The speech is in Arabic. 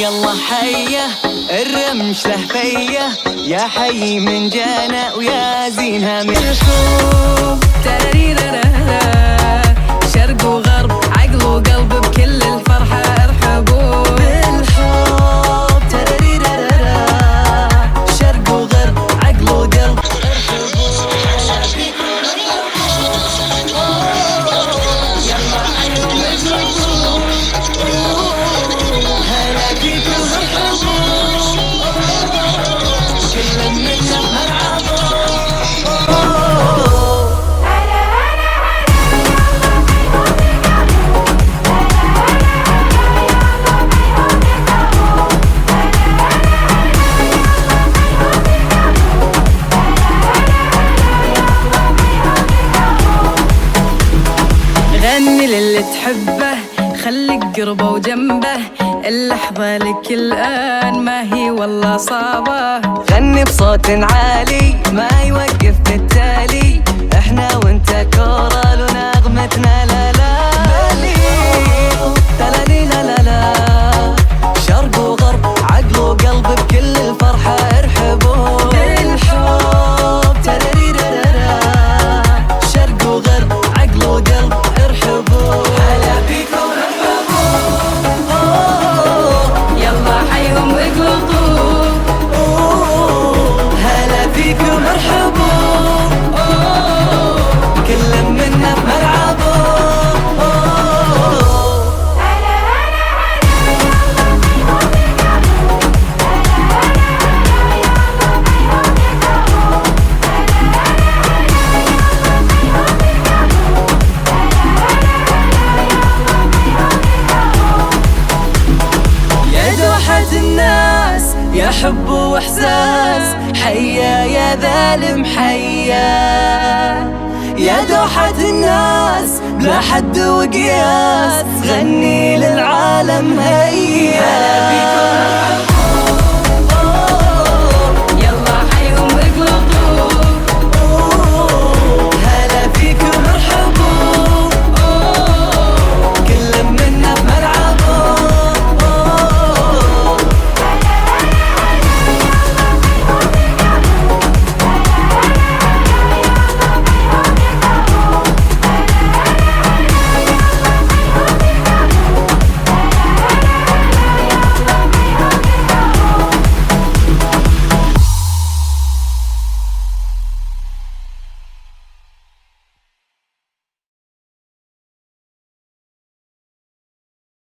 يلا حيه الرمش له فيه، يا حي من جانا ويا زينها من الحب تراريرارا، شرق وغرب عقل وقلب بكل الفرحة ارحبوا بالحب تراريرارا، شرق وغرب عقل وقلب ارحبوا. هلا فيكم ارحبوا، كل منا بملعبه. غني للي تحبه خليك قربه وجنبه، اللحظة لك الآن ما هي والله صعبة. غني بصوت عالي ما يوقف بالتالي، احنا وانت كورال ونغمتنا لا لا تلالي لا لا لا، شرق وغرب عقل وقلب بكل الفرحة ارحبوا بالحب تراريرارا، شرق وغرب عقل وقلب ارحبوا. هلا بيكم ارحبوا، يلا حيهم اقلطوا، هلا فيكم ارحبوا، كل منا بملعبه. يا دوحة الناس يا حب واحساس، حيا يا ذالم حيا، يا دوحة الناس بلا حد وقياس، غني للعالم هيا. هلا بيكم